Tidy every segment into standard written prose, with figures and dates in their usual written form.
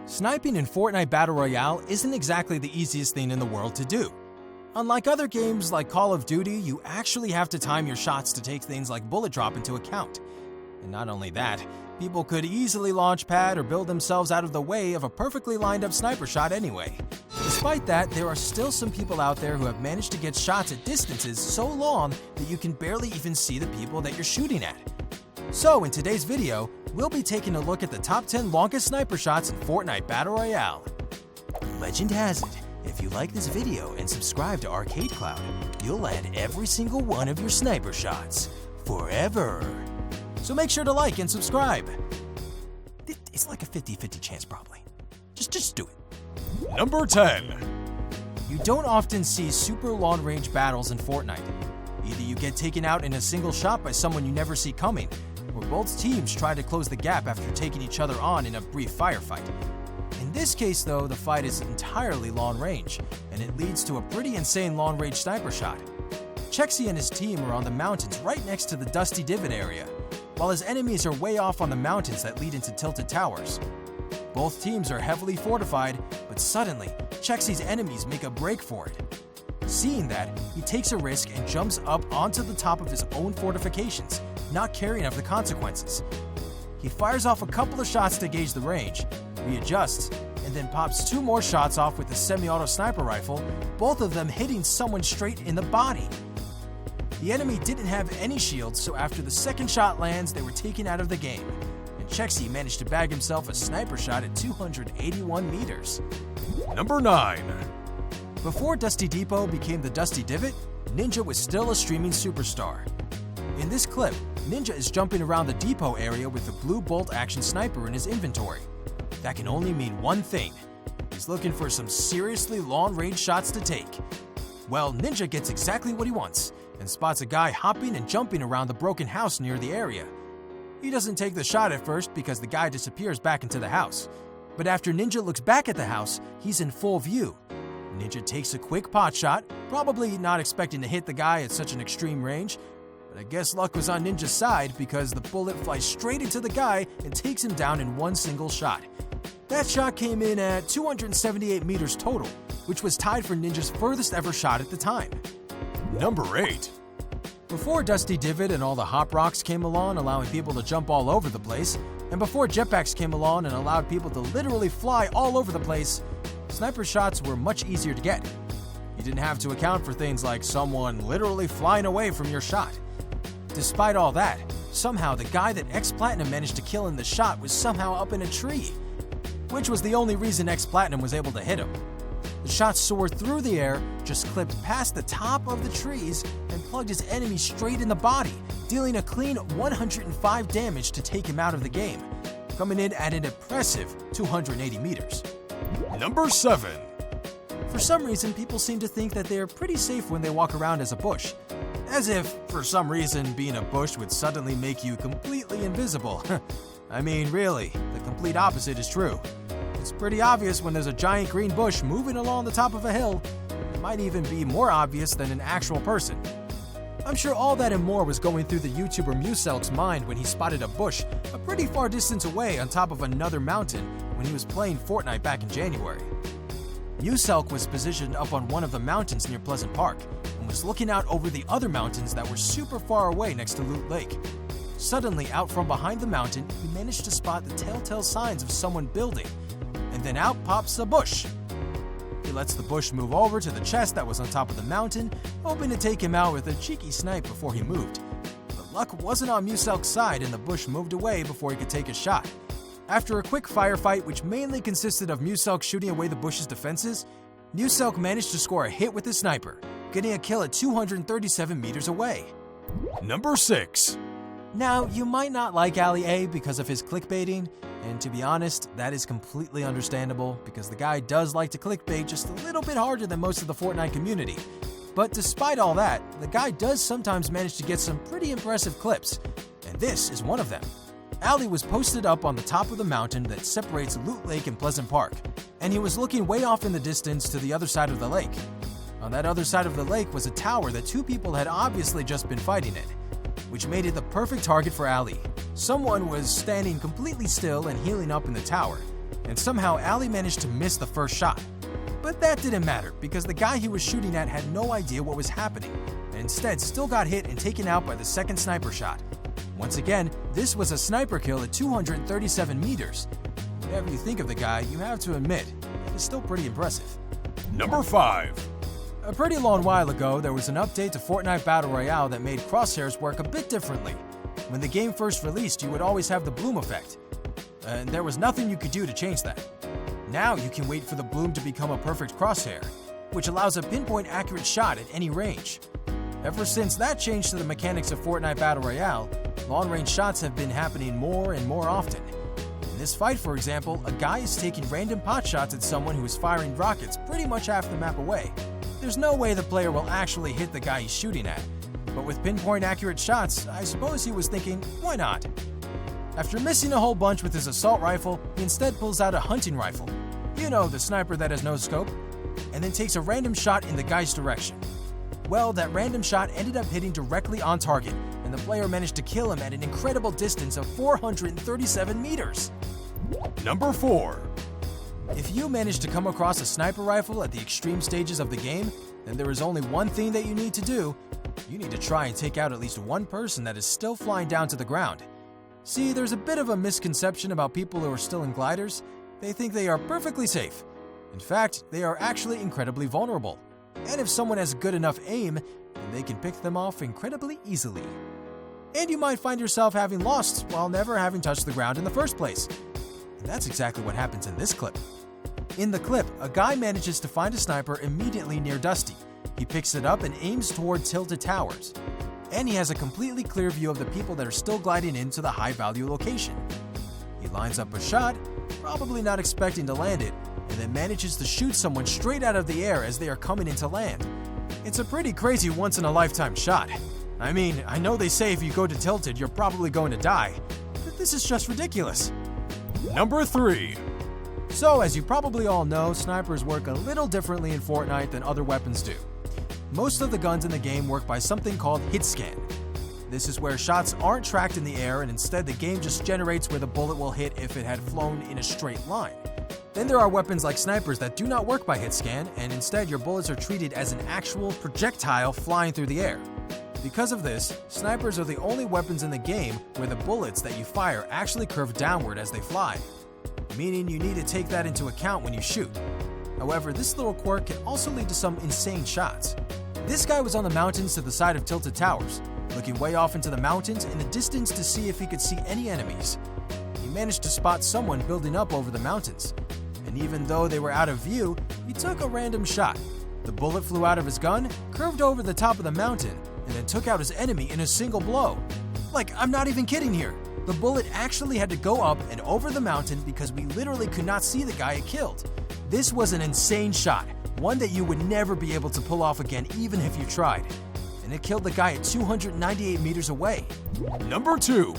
Sniping in Fortnite Battle Royale isn't exactly the easiest thing in the world to do. Unlike other games like Call of Duty, you actually have to time your shots to take things like bullet drop into account. And not only that, people could easily launch pad or build themselves out of the way of a perfectly lined up sniper shot anyway. Despite that, there are still some people out there who have managed to get shots at distances so long that you can barely even see the people that you're shooting at. So in today's video, we'll be taking a look at the top 10 longest sniper shots in Fortnite Battle Royale. Legend has it, if you like this video and subscribe to Arcade Cloud, you'll land every single one of your sniper shots, forever. So make sure to like and subscribe. It's like a 50-50 chance probably. Just do it. Number 10. You don't often see super long-range battles in Fortnite. Either you get taken out in a single shot by someone you never see coming, or both teams try to close the gap after taking each other on in a brief firefight. In this case though, the fight is entirely long range, and it leads to a pretty insane long-range sniper shot. Chexy and his team are on the mountains right next to the Dusty Divot area, while his enemies are way off on the mountains that lead into Tilted Towers. Both teams are heavily fortified, but suddenly, Chexy's enemies make a break for it. Seeing that, he takes a risk and jumps up onto the top of his own fortifications, not caring of the consequences. He fires off a couple of shots to gauge the range, readjusts, and then pops 2 more shots off with a semi-auto sniper rifle, both of them hitting someone straight in the body. The enemy didn't have any shields, so after the second shot lands, they were taken out of the game, and Chexy managed to bag himself a sniper shot at 281 meters. Number 9. Before Dusty Depot became the Dusty Divot, Ninja was still a streaming superstar. In this clip, Ninja is jumping around the depot area with the blue bolt action sniper in his inventory. That can only mean one thing. He's looking for some seriously long-range shots to take. Well, Ninja gets exactly what he wants and spots a guy hopping and jumping around the broken house near the area. He doesn't take the shot at first because the guy disappears back into the house. But after Ninja looks back at the house, he's in full view. Ninja takes a quick pot shot, probably not expecting to hit the guy at such an extreme range, but I guess luck was on Ninja's side because the bullet flies straight into the guy and takes him down in one single shot. That shot came in at 278 meters total, which was tied for Ninja's furthest ever shot at the time. Number 8. Before Dusty Divot and all the hop rocks came along, allowing people to jump all over the place, and before jetpacks came along and allowed people to literally fly all over the place, sniper shots were much easier to get. You didn't have to account for things like someone literally flying away from your shot. Despite all that, somehow the guy that X-Platinum managed to kill in the shot was somehow up in a tree, which was the only reason X-Platinum was able to hit him. The shot soared through the air, just clipped past the top of the trees, and plugged his enemy straight in the body, dealing a clean 105 damage to take him out of the game, coming in at an impressive 280 meters. Number 7. For some reason, people seem to think that they're pretty safe when they walk around as a bush. As if, for some reason, being a bush would suddenly make you completely invisible. I mean, really, the complete opposite is true. It's pretty obvious when there's a giant green bush moving along the top of a hill. It might even be more obvious than an actual person. I'm sure all that and more was going through the YouTuber Muselk's mind when he spotted a bush a pretty far distance away on top of another mountain when he was playing Fortnite back in January. Muselk was positioned up on one of the mountains near Pleasant Park and was looking out over the other mountains that were super far away next to Loot Lake. Suddenly, out from behind the mountain, he managed to spot the telltale signs of someone building, and then out pops a bush. He lets the bush move over to the chest that was on top of the mountain, hoping to take him out with a cheeky snipe before he moved. But luck wasn't on Muselk's side and the bush moved away before he could take a shot. After a quick firefight, which mainly consisted of Muselk shooting away the bush's defenses, Muselk managed to score a hit with his sniper, getting a kill at 237 meters away. Number 6. Now, you might not like Ali A because of his clickbaiting, and to be honest, that is completely understandable because the guy does like to clickbait just a little bit harder than most of the Fortnite community. But despite all that, the guy does sometimes manage to get some pretty impressive clips, and this is one of them. Ali was posted up on the top of the mountain that separates Loot Lake and Pleasant Park, and he was looking way off in the distance to the other side of the lake. On that other side of the lake was a tower that 2 people had obviously just been fighting in, which made it the perfect target for Ali. Someone was standing completely still and healing up in the tower, and somehow Ali managed to miss the first shot. But that didn't matter because the guy he was shooting at had no idea what was happening, and instead still got hit and taken out by the second sniper shot. Once again, this was a sniper kill at 237 meters. Whatever you think of the guy, you have to admit, it's still pretty impressive. Number 5. A pretty long while ago, there was an update to Fortnite Battle Royale that made crosshairs work a bit differently. When the game first released, you would always have the bloom effect, and there was nothing you could do to change that. Now you can wait for the bloom to become a perfect crosshair, which allows a pinpoint accurate shot at any range. Ever since that change to the mechanics of Fortnite Battle Royale, long-range shots have been happening more and more often. In this fight, for example, a guy is taking random pot shots at someone who is firing rockets pretty much half the map away. There's no way the player will actually hit the guy he's shooting at, but with pinpoint accurate shots, I suppose he was thinking, why not? After missing a whole bunch with his assault rifle, he instead pulls out a hunting rifle. You know, the sniper that has no scope, and then takes a random shot in the guy's direction. Well, that random shot ended up hitting directly on target, and the player managed to kill him at an incredible distance of 437 meters. Number 4. If you manage to come across a sniper rifle at the extreme stages of the game, then there is only one thing that you need to do. You need to try and take out at least one person that is still flying down to the ground. See, there's a bit of a misconception about people who are still in gliders. They think they are perfectly safe. In fact, they are actually incredibly vulnerable. And if someone has good enough aim, then they can pick them off incredibly easily. And you might find yourself having lost while never having touched the ground in the first place. And that's exactly what happens in this clip. In the clip, a guy manages to find a sniper immediately near Dusty. He picks it up and aims toward Tilted Towers. And he has a completely clear view of the people that are still gliding into the high-value location. He lines up a shot, probably not expecting to land it, and then manages to shoot someone straight out of the air as they are coming into land. It's a pretty crazy once-in-a-lifetime shot. I mean, I know they say if you go to Tilted, you're probably going to die, but this is just ridiculous. Number 3. So, as you probably all know, snipers work a little differently in Fortnite than other weapons do. Most of the guns in the game work by something called hit scan. This is where shots aren't tracked in the air and instead the game just generates where the bullet will hit if it had flown in a straight line. Then there are weapons like snipers that do not work by hit scan, and instead your bullets are treated as an actual projectile flying through the air. Because of this, snipers are the only weapons in the game where the bullets that you fire actually curve downward as they fly, meaning you need to take that into account when you shoot. However, this little quirk can also lead to some insane shots. This guy was on the mountains to the side of Tilted Towers, looking way off into the mountains in the distance to see if he could see any enemies. He managed to spot someone building up over the mountains, and even though they were out of view, he took a random shot. The bullet flew out of his gun, curved over the top of the mountain, and then took out his enemy in a single blow. Like, I'm not even kidding here. The bullet actually had to go up and over the mountain because we literally could not see the guy it killed. This was an insane shot, one that you would never be able to pull off again even if you tried. And it killed the guy at 298 meters away. Number 2.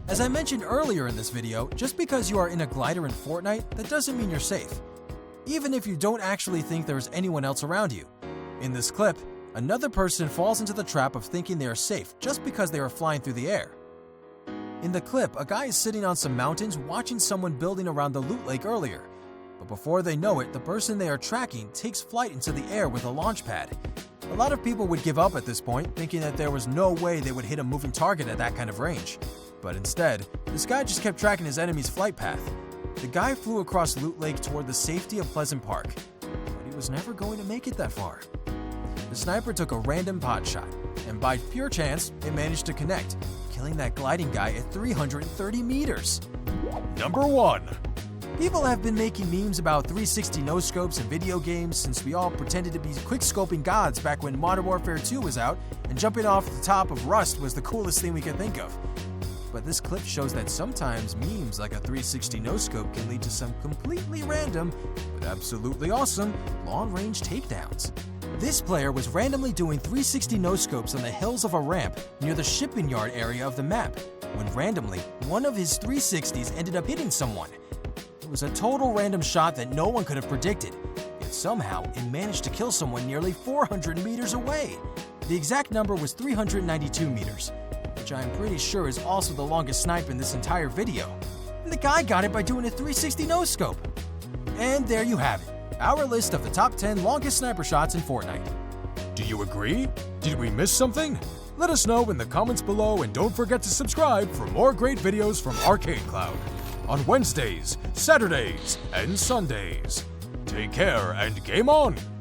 As I mentioned earlier in this video, just because you are in a glider in Fortnite, that doesn't mean you're safe. Even if you don't actually think there's anyone else around you. In this clip, another person falls into the trap of thinking they are safe just because they are flying through the air. In the clip, a guy is sitting on some mountains watching someone building around the loot lake earlier. But before they know it, the person they are tracking takes flight into the air with a launch pad. A lot of people would give up at this point, thinking that there was no way they would hit a moving target at that kind of range. But instead, this guy just kept tracking his enemy's flight path. The guy flew across Loot Lake toward the safety of Pleasant Park, but he was never going to make it that far. The sniper took a random pot shot, and by pure chance, it managed to connect, killing that gliding guy at 330 meters. Number 1. People have been making memes about 360 no-scopes in video games since we all pretended to be quick-scoping gods back when Modern Warfare 2 was out, and jumping off the top of Rust was the coolest thing we could think of. But this clip shows that sometimes memes like a 360 no-scope can lead to some completely random, but absolutely awesome, long-range takedowns. This player was randomly doing 360 no-scopes on the hills of a ramp near the shipping yard area of the map, when randomly, one of his 360s ended up hitting someone. It was a total random shot that no one could have predicted, yet somehow it managed to kill someone nearly 400 meters away. The exact number was 392 meters, which I'm pretty sure is also the longest snipe in this entire video. The guy got it by doing a 360 no-scope. And there you have it, our list of the top 10 longest sniper shots in Fortnite. Do you agree? Did we miss something? Let us know in the comments below, and don't forget to subscribe for more great videos from Arcade Cloud on Wednesdays, Saturdays, and Sundays. Take care and game on!